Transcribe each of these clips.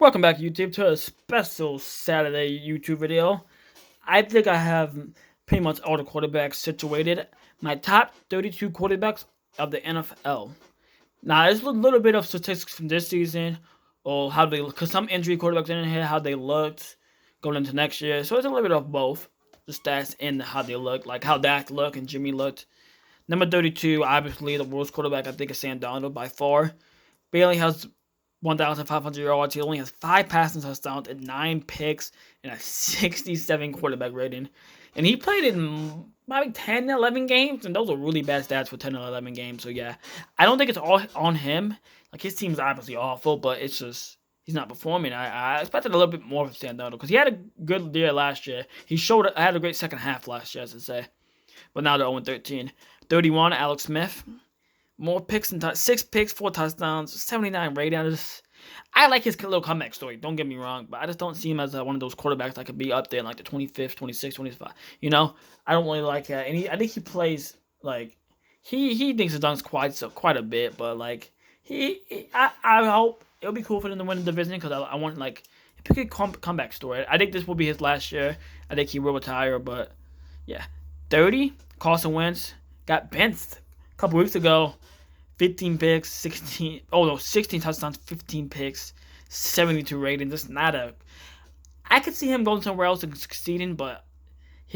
Welcome back, YouTube, to a special Saturday YouTube video. I think I have pretty much all the quarterbacks situated. My top 32 quarterbacks of the NFL. Now, there's a little bit of statistics from this season, or how they, because some injury quarterbacks in here, how they looked going into next year. So it's a little bit of both, the stats and how they look, like how Dak looked and Jimmy looked. Number 32, obviously, the worst quarterback, I think, is Sam Darnold by far. Bailey has 1,500 yards. He only has 5 passing touchdowns and 9 picks and a 67 quarterback rating. And he played in probably 10, 11 games, and those are really bad stats for 10 or 11 games. So, yeah, I don't think it's all on him. Like, his team's obviously awful, but it's just he's not performing. I expected a little bit more from Sam Darnold because he had a good year last year. He had a great second half last year, I should say. But now they're 0-13. 31, Alex Smith. More picks and 6 picks, 4 touchdowns, 79 ratings. I like his little comeback story. Don't get me wrong, but I just don't see him as one of those quarterbacks that could be up there in like the 25th, 26th, 25th. You know, I don't really like that. And I think he plays like he thinks he dunks quite a bit, but like I hope it'll be cool for them to win the division because I want like a good comeback story. I think this will be his last year. I think he will retire, but yeah, 30. Carson Wentz got benched a couple weeks ago. 15 picks, 16 touchdowns, 15 picks, 72 rating. That's not a. I could see him going somewhere else and succeeding, but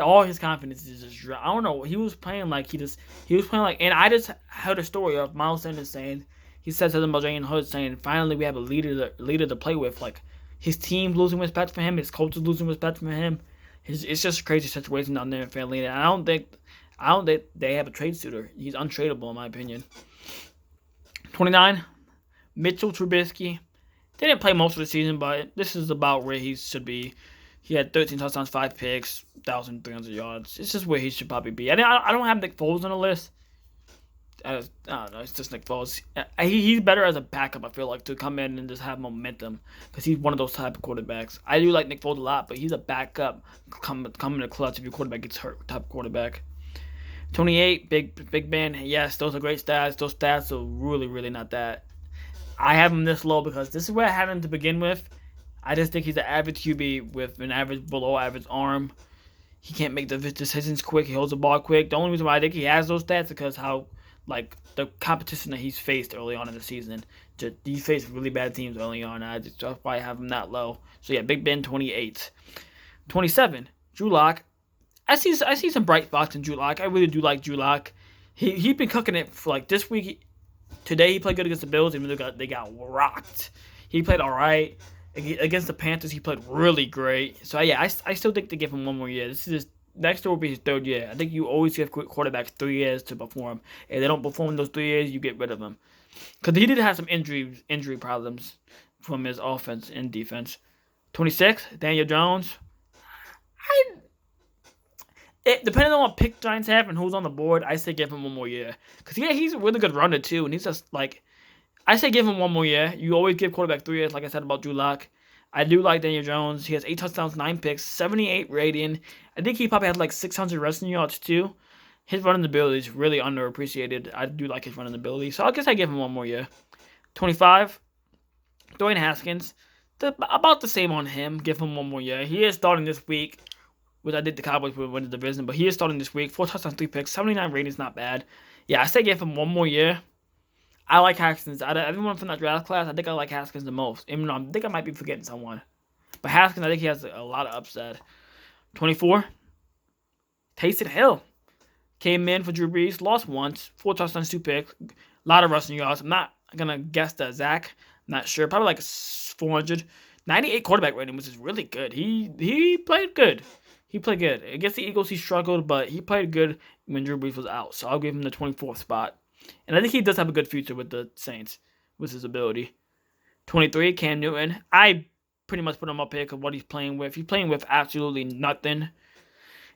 all his confidence is just I don't know. He was playing like he was playing like, and I just heard a story of Miles Sanders saying he said something about Jalen Hurts saying finally we have a leader to play with. Like his team losing respect for him, his coach is losing respect for him. It's just a crazy situation down there in Philly. And I don't think they have a trade suitor. He's untradeable in my opinion. 29, Mitchell Trubisky. Didn't play most of the season, but this is about where he should be. He had 13 touchdowns, 5 picks, 1,300 yards. It's just where he should probably be. I don't have Nick Foles on the list. I don't know. It's just Nick Foles. He's better as a backup, I feel like, to come in and just have momentum because he's one of those type of quarterbacks. I do like Nick Foles a lot, but he's a backup. Come in the clutch if your quarterback gets hurt type of quarterback. 28, Big Ben. Yes, those are great stats. Those stats are really not that. I have him this low because this is where I had him to begin with. I just think he's an average QB with an average, below average arm. He can't make the decisions quick. He holds the ball quick. The only reason why I think he has those stats is because how like the competition that he's faced early on in the season. He faced really bad teams early on. That's why I have him that low. So yeah, Big Ben 28, 27. Drew Lock. I see some bright spots in Drew Lock. I really do like Drew Lock. He's been cooking it for like this week. Today he played good against the Bills, even though they got rocked. He played all right against the Panthers. He played really great. So yeah, I still think to give him one more year. This is his, next year will be his 3rd year. I think you always give quarterbacks 3 years to perform. If they don't perform in those 3 years, you get rid of them. Because he did have some injury problems from his offense and defense. 26, Daniel Jones. I depending on what pick Giants have and who's on the board, I say give him one more year. Because, yeah, he's a really good runner, too. And he's just, like, I say give him one more year. You always give quarterback 3 years, like I said about Drew Lock. I do like Daniel Jones. He has 8 touchdowns, 9 picks, 78 rating. I think he probably had, like, 600 rushing yards, too. His running ability is really underappreciated. I do like his running ability. So I guess I give him one more year. 25, Dwayne Haskins. About the same on him. Give him one more year. He is starting this week, which I think the Cowboys would win the division, but he is starting this week. 4 touchdowns, 3 picks, 79 ratings, not bad. Yeah, I say give him one more year. I like Haskins. Out of everyone from that draft class, I think I like Haskins the most. Even though I think I might be forgetting someone. But Haskins, I think he has a lot of upside. 24, Taysom Hill. Came in for Drew Brees, lost once, 4 touchdowns, 2 picks, a lot of rushing yards. I'm not going to guess the exact. I'm not sure. Probably like 400. 98 quarterback rating, which is really good. He played good. He played good. Against the Eagles, he struggled, but he played good when Drew Brees was out. So I'll give him the 24th spot. And I think he does have a good future with the Saints, with his ability. 23, Cam Newton. I pretty much put him up here because what he's playing with. He's playing with absolutely nothing.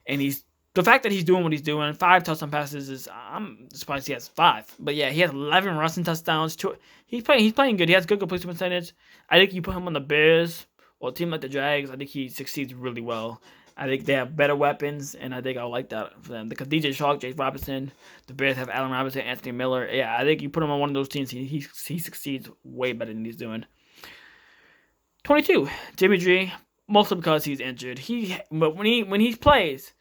And the fact that he's doing what he's doing, 5 touchdown passes is, I'm surprised he has 5. But yeah, he has 11 rushing touchdowns. He's playing good. He has good completion percentage. I think you put him on the Bears or a team like the Jags, I think he succeeds really well. I think they have better weapons, and I think I like that for them. Because DJ Shark, Jake Robinson, the Bears have Allen Robinson, Anthony Miller. Yeah, I think you put him on one of those teams, he succeeds way better than he's doing. 22, Jimmy G, mostly because he's injured. But when he plays,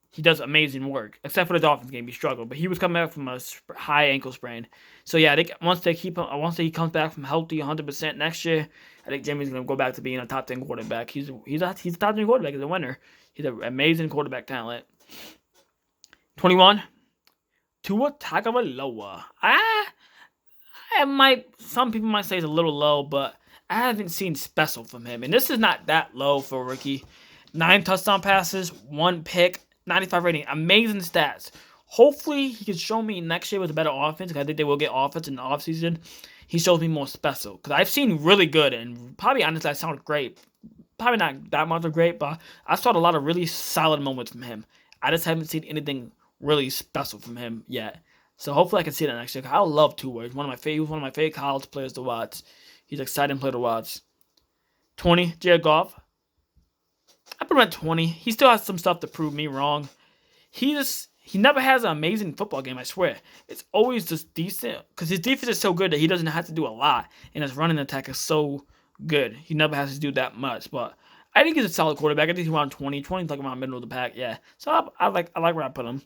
he does amazing work. Except for the Dolphins game, he struggled, but he was coming back from a high ankle sprain. So yeah, once he comes back from healthy 100% next year, I think Jimmy's gonna go back to being a top 10 quarterback. He's a top 10 quarterback. He's a winner. He's an amazing quarterback talent. 21, Tua Tagovailoa. Some people might say it's a little low, but I haven't seen special from him, and this is not that low for a rookie. 9 touchdown passes, 1 pick, 95 rating, amazing stats. Hopefully, he can show me next year with a better offense, because I think they will get offense in the offseason. He shows me more special, because I've seen really good, and probably honestly, I sound great. Probably not that much of great, but I've saw a lot of really solid moments from him. I just haven't seen anything really special from him yet. So hopefully I can see that next year. I love Tua. He's one of my favorite college players to watch. He's an exciting player to watch. 20, Jared Goff. I put him at 20. He still has some stuff to prove me wrong. He never has an amazing football game, I swear. It's always just decent, because his defense is so good that he doesn't have to do a lot, and his running attack is so good. He never has to do that much, but I think he's a solid quarterback. I think he's around 20. 20 is like around middle of the pack, yeah. So I like where I put him.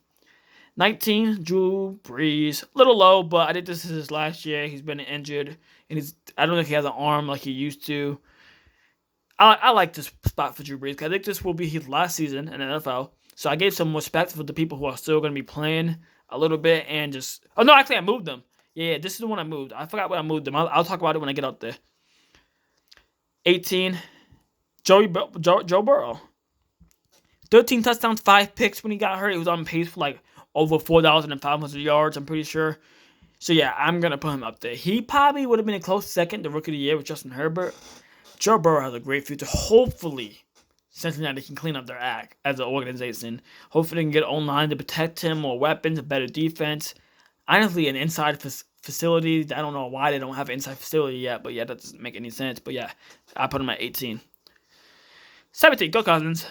19, Drew Brees. A little low, but I think this is his last year. He's been injured, and I don't think he has an arm like he used to. I like this spot for Drew Brees, because I think this will be his last season in the NFL. So I gave some respect for the people who are still going to be playing a little bit, and just... Oh, no, actually, I moved them. Yeah, this is the one I moved. I forgot when I moved them. I'll talk about it when I get up there. 18, Joe Burrow. 13 touchdowns, 5 picks when he got hurt. He was on pace for like over 4,500 yards, I'm pretty sure. So yeah, I'm going to put him up there. He probably would have been a close second to Rookie of the Year with Justin Herbert. Joe Burrow has a great future. Hopefully, Cincinnati can clean up their act as an organization. Hopefully, they can get online to protect him, more weapons, a better defense. Honestly, an inside facility. I don't know why they don't have an inside facility yet, but yeah, that doesn't make any sense. But yeah, I put him at 18. 17, Kirk Cousins.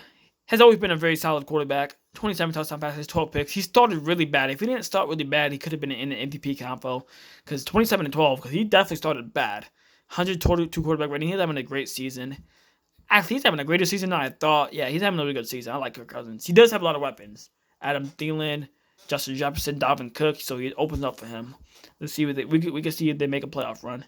Has always been a very solid quarterback. 27 touchdown passes, 12 picks. He started really bad. If he didn't start really bad, he could have been in the MVP combo. Because 27 and 12, because he definitely started bad. 122 quarterback rating. He's having a great season. Actually, he's having a greater season than I thought. Yeah, he's having a really good season. I like Kirk Cousins. He does have a lot of weapons. Adam Thielen, Justin Jefferson, Dalvin Cook. So it opens up for him. Let's see what we can see if they make a playoff run.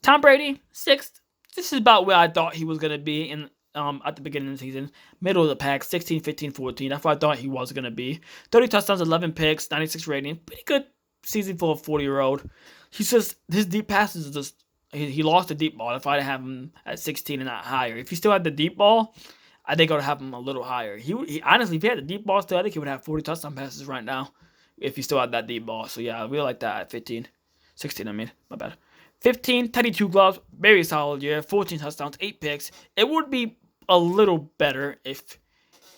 Tom Brady, 6th. This is about where I thought he was going to be at the beginning of the season. Middle of the pack, 16, 15, 14. That's what I thought he was going to be. 30 touchdowns, 11 picks, 96 rating. Pretty good season for a 40-year-old. He's just, his deep passes are just, he lost the deep ball. If I'd have him at 16 and not higher. If he still had the deep ball, I think I would have him a little higher. He honestly, if he had the deep ball still, I think he would have 40 touchdown passes right now. If he still had that deep ball. So yeah, I really like that at 15. 16, I mean. My bad. 15, Teddy Two Gloves. Very solid year. 14 touchdowns, 8 picks. It would be a little better if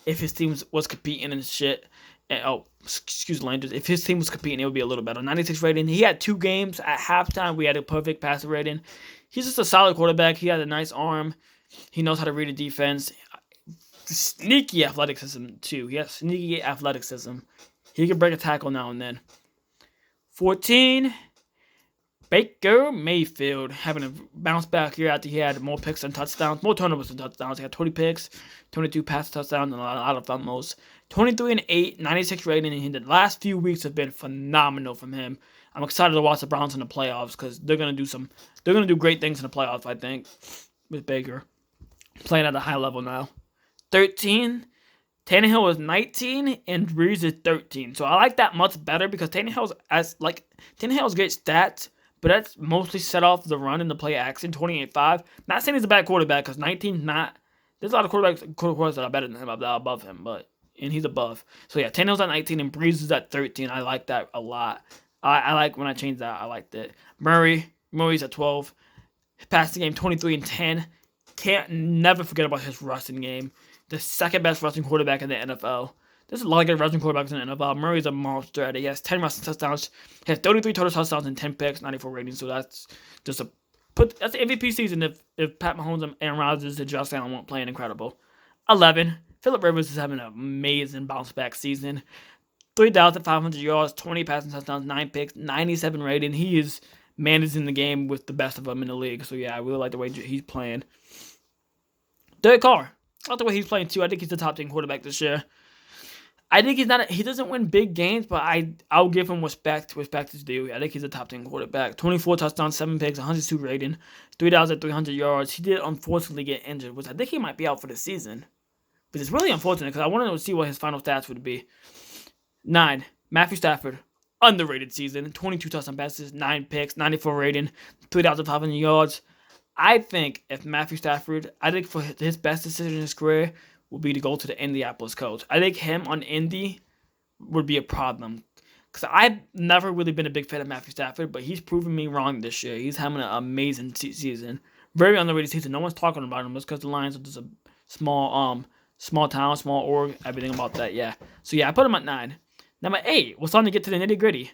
his team was competing and shit. And, excuse the language. If his team was competing, it would be a little better. 96 rating. He had 2 games at halftime. We had a perfect passer rating. He's just a solid quarterback. He has a nice arm. He knows how to read a defense. Sneaky athleticism, too. He has sneaky athleticism. He can break a tackle now and then. 14, Baker Mayfield having a bounce back here after he had more picks and touchdowns, more turnovers than touchdowns. He had 20 picks, 22 pass touchdowns, and a lot of fumbles. 23 and 8, 96 rating, and the last few weeks have been phenomenal from him. I'm excited to watch the Browns in the playoffs because they're gonna do great things in the playoffs. I think with Baker playing at a high level now. 13. Tannehill is 19 and Brees is 13. So I like that much better because Tannehill's great stats, but that's mostly set off the run and the play action. 28-5. Not saying he's a bad quarterback because 19 not. There's a lot of quarterbacks that are better than him, above him, and he's above. So yeah, Tannehill's at 19 and Brees is at 13. I like that a lot. I like when I changed that. I liked it. Murray's at 12. Passing game 23 and 10. Can't never forget about his rushing game. The second best rushing quarterback in the NFL. There's a lot of good rushing quarterbacks in the NFL. Murray's a monster. He has 10 rushing touchdowns. He has 33 total touchdowns and 10 picks, 94 rating. So that's just that's the MVP season if Pat Mahomes and Aaron Rodgers and Josh Allen weren't playing incredible. 11. Phillip Rivers is having an amazing bounce back season. 3,500 yards, 20 passing touchdowns, 9 picks, 97 rating. He is managing the game with the best of them in the league. So yeah, I really like the way he's playing. Derek Carr, I like the way he's playing too. I think he's the top 10 quarterback this year. I think he doesn't win big games, but I'll give him respect. Respect is due. I think he's a top 10 quarterback. 24 touchdowns, 7 picks, 102 rating, 3,300 yards. He did unfortunately get injured, which I think he might be out for the season. But it's really unfortunate because I wanted to see what his final stats would be. 9. Matthew Stafford, underrated season. 22 touchdown passes, 9 picks, 94 rating, 3,500 yards. I think if Matthew Stafford, I think for his best decision in his career will be to go to the Indianapolis Colts. I think him on Indy would be a problem. Because I've never really been a big fan of Matthew Stafford, but he's proven me wrong this year. He's having an amazing season. Very underrated season. No one's talking about him. It's because the Lions are just a small town, small org, everything about that, yeah. So yeah, I put him at 9. Number 8, we're starting to get to the nitty-gritty.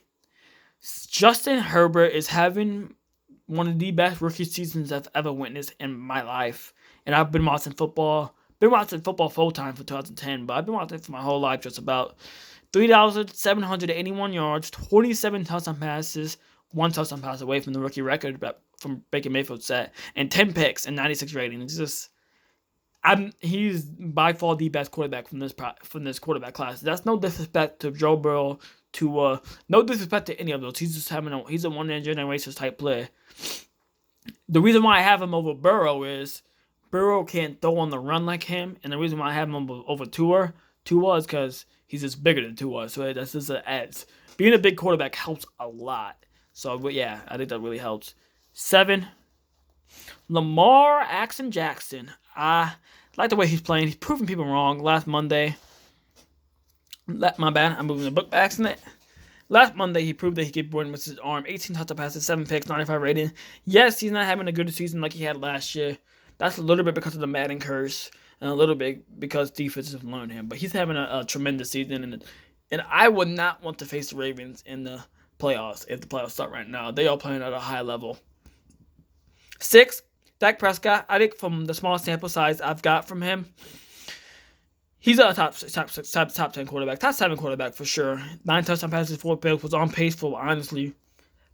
Justin Herbert is having one of the best rookie seasons I've ever witnessed in my life. And I've been watching football full time for 2010, but I've been watching it for my whole life just about. 3,781 yards, 27 touchdown passes, 1 touchdown pass away from the rookie record from Baker Mayfield's set, and 10 picks and 96 rating. It's just, he's by far the best quarterback from this quarterback class. That's no disrespect to Joe Burrow, no disrespect to any of those. He's a one-generation type player. The reason why I have him over Burrow is Burrow can't throw on the run like him, and the reason why I have him over Tua is because he's just bigger than Tua, so that's just an edge. Being a big quarterback helps a lot. So, but yeah, I think that really helps. 7, Lamar Jackson. I like the way he's playing. He's proving people wrong. Last Monday, my bad, I'm moving the book by accident. Last Monday, he proved that he could win with his arm. 18 touchdown passes, 7 picks, 95 rating. Yes, he's not having a good season like he had last year. That's a little bit because of the Madden curse, and a little bit because defenses have learned him. But he's having a tremendous season, and I would not want to face the Ravens in the playoffs if the playoffs start right now. They are playing at a high level. 6, Dak Prescott. I think from the small sample size I've got from him, he's a top 10 quarterback, top 7 quarterback for sure. 9 touchdown passes, 4 picks, was on pace for honestly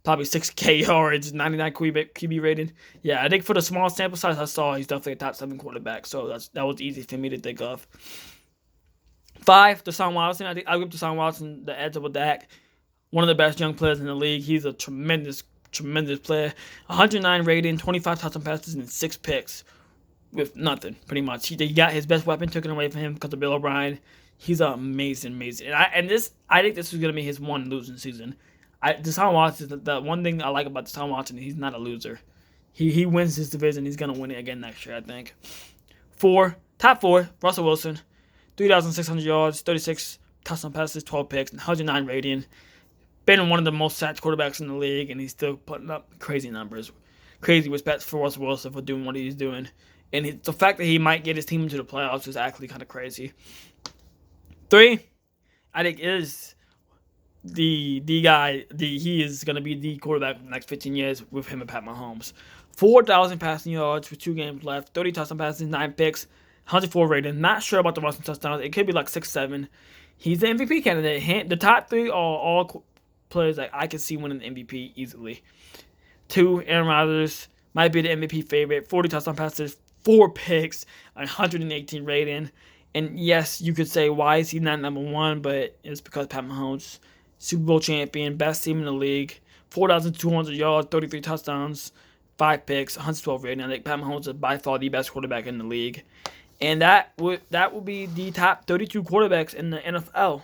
probably 6K yards, 99 QB rating. Yeah, I think for the small sample size I saw, he's definitely a top 7 quarterback. So that was easy for me to think of. 5, Deshaun Watson. I think I'll give Deshaun Watson the edge over Dak. One of the best young players in the league. He's a tremendous player. 109 rating, 25 touchdown passes, and 6 picks with nothing, pretty much. He got his best weapon taken away from him because of Bill O'Brien. He's amazing. And I think this is going to be his one losing season. Deshaun Watson, the one thing I like about Deshaun Watson, he's not a loser. He wins his division. He's going to win it again next year, I think. 4, top 4, Russell Wilson. 3,600 yards, 36 touchdown passes, 12 picks, and 109 rating. Been one of the most sacked quarterbacks in the league, and he's still putting up crazy numbers. Crazy respect for Russell Wilson for doing what he's doing. And the fact that he might get his team into the playoffs is actually kind of crazy. 3, I think is the guy. He is going to be the quarterback for the next 15 years with him and Pat Mahomes. 4,000 passing yards with 2 games left. 30 touchdown passes, 9 picks, 104 rating. Not sure about the rushing touchdowns. It could be like 6, 7. He's the MVP candidate. The top 3 are all players that I could see winning the MVP easily. 2, Aaron Rodgers might be the MVP favorite. 40 touchdown passes, 4 picks, 118 rating. And yes, you could say, why is he not number 1? But it's because Pat Mahomes, Super Bowl champion, best team in the league, 4,200 yards, 33 touchdowns, 5 picks, 112 rating. I think Pat Mahomes is by far the best quarterback in the league. And that would be the top 32 quarterbacks in the NFL.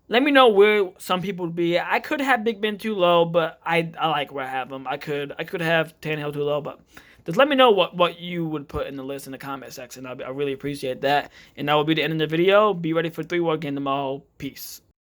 Let me know where some people would be. I could have Big Ben too low, but I like where I have him. I could have Tannehill too low, but just let me know what you would put in the list in the comment section. I really appreciate that. And that will be the end of the video. Be ready for 3 War again tomorrow. Peace.